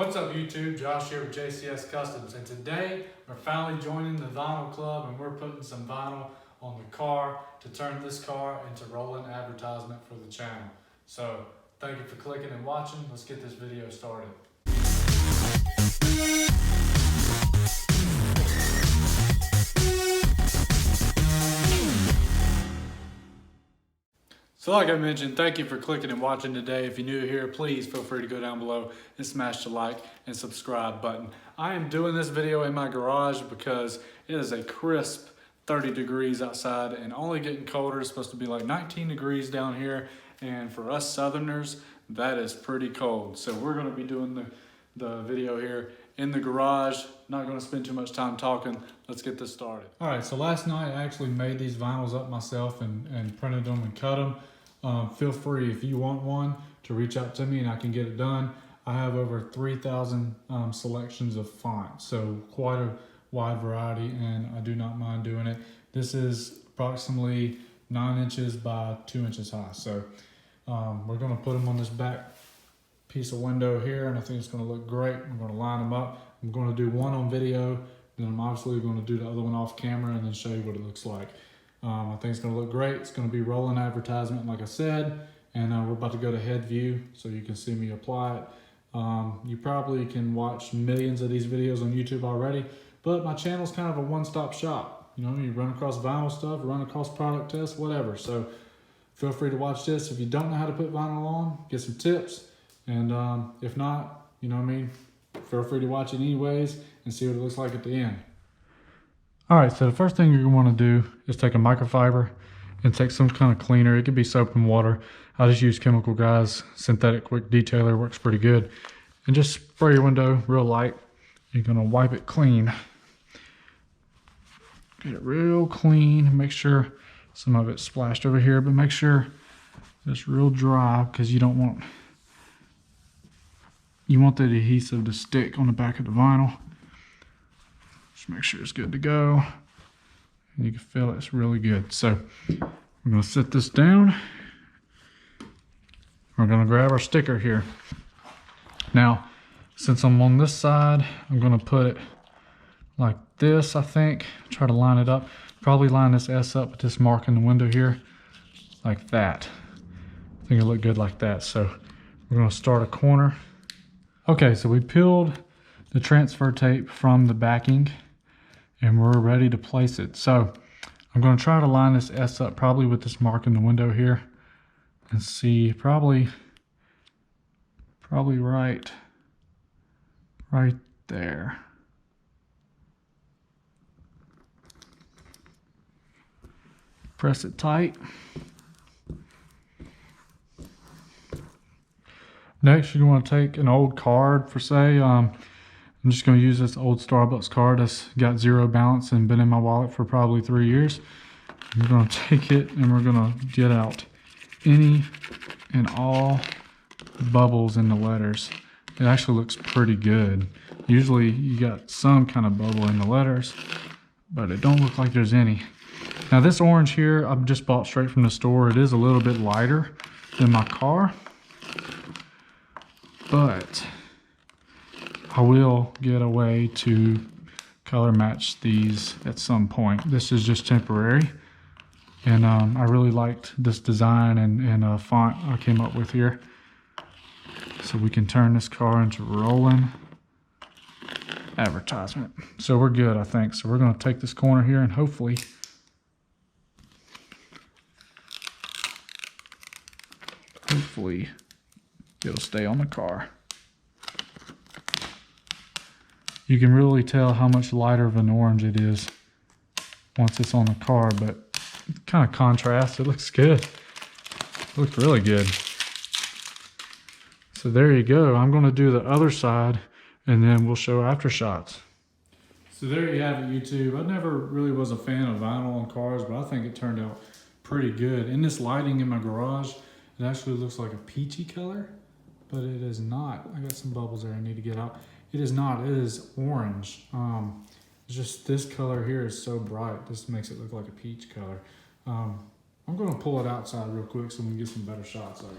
What's up YouTube, Josh here with JCS Customs, and today we're finally joining the vinyl club and we're putting some vinyl on the car to turn this car into rolling advertisement for the channel. So thank you for clicking and watching. Let's get this video started. So like I mentioned, thank you for clicking and watching today. If you're new here, please feel free to go down below and smash the like and subscribe button. I am doing this video in my garage because it is a crisp 30 degrees outside and only getting colder. It's supposed to be like 19 degrees down here. And for us Southerners, that is pretty cold. So we're gonna be doing the video here in the garage. Not gonna spend too much time talking. Let's get this started. All right, so last night I actually made these vinyls up myself and printed them and cut them. Feel free, if you want one, to reach out to me and I can get it done. I have over 3,000 selections of fonts, so quite a wide variety, and I do not mind doing it. This is approximately 9 inches by 2 inches high. So we're gonna put them on this back piece of window here, and I think it's gonna look great. I'm gonna line them up. I'm gonna do one on video, then I'm obviously gonna do the other one off camera and then show you what it looks like. I think it's gonna look great. It's gonna be rolling advertisement, like I said, and we're about to go to head view so you can see me apply it. You probably can watch millions of these videos on YouTube already, but my channel is kind of a one-stop shop. You know, you run across vinyl stuff, run across product tests, whatever. So feel free to watch this. If you don't know how to put vinyl on, get some tips. And if not, you know what I mean, feel free to watch it anyways and see what it looks like at the end. All right, so the first thing you're gonna wanna do is take a microfiber and take some kind of cleaner. It could be soap and water. I just use Chemical Guys Synthetic Quick Detailer, works pretty good. And just spray your window real light. You're gonna wipe it clean. Get it real clean. Make sure some of it's splashed over here, but make sure it's real dry because you want the adhesive to stick on the back of the vinyl. Just make sure it's good to go. And you can feel it's really good. So we're gonna set this down. We're gonna grab our sticker here. Now, since I'm on this side, I'm gonna put it like this, I think. Try to line it up. Probably line this S up with this mark in the window here, like that. I think it'll look good like that. So we're gonna start a corner. Okay, so we peeled the transfer tape from the backing and we're ready to place it. So I'm gonna try to line this S up probably with this mark in the window here and see probably right there. Press it tight. Next, you're going to take an old card for say, I'm just going to use this old Starbucks card that's got zero balance and been in my wallet for probably 3 years. We're going to take it and we're going to get out any and all bubbles in the letters. It actually looks pretty good. Usually you got some kind of bubble in the letters, but it don't look like there's any. Now this orange here, I've just bought straight from the store. It is a little bit lighter than my car, but I will get a way to color match these at some point. This is just temporary. And I really liked this design and font I came up with here. So we can turn this car into rolling advertisement. So we're good, I think. So we're gonna take this corner here and hopefully it'll stay on the car. You can really tell how much lighter of an orange it is once it's on the car, but it kind of contrasts. It looks good. It looks really good. So there you go. I'm going to do the other side and then we'll show after shots. So there you have it, YouTube. I never really was a fan of vinyl on cars, but I think it turned out pretty good. In this lighting in my garage, it actually looks like a peachy color, but it is not. I got some bubbles there I need to get out. It is not, it is orange. It's just this color here is so bright. This makes it look like a peach color. I'm gonna pull it outside real quick so we can get some better shots of it.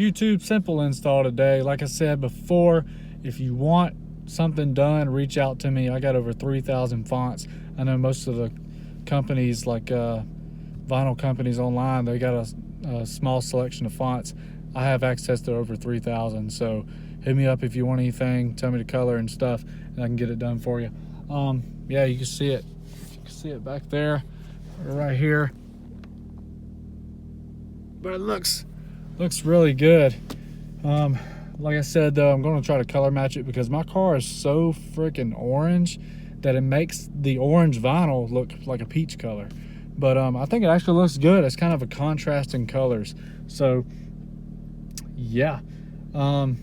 YouTube simple install today. Like I said before, if you want something done, reach out to me. I got over 3,000 fonts. I know most of the companies, like vinyl companies online, they got a small selection of fonts. I have access to over 3,000, so hit me up if you want anything. Tell me the color and stuff, and I can get it done for you. Yeah, you can see it. You can see it back there, right here. But it looks really good. Like I said, though, I'm going to try to color match it because my car is so freaking orange that it makes the orange vinyl look like a peach color. But I think it actually looks good. It's kind of a contrast in colors. So yeah. But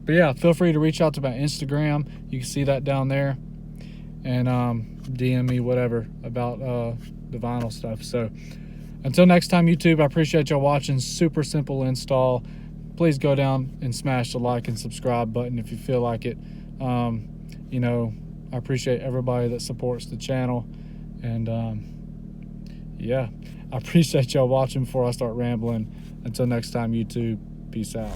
yeah, feel free to reach out to my Instagram. You can see that down there. And DM me whatever about the vinyl stuff. So until next time, YouTube, I appreciate y'all watching. Super simple install. Please go down and smash the like and subscribe button if you feel like it. You know, I appreciate everybody that supports the channel. And yeah, I appreciate y'all watching before I start rambling. Until next time, YouTube, peace out.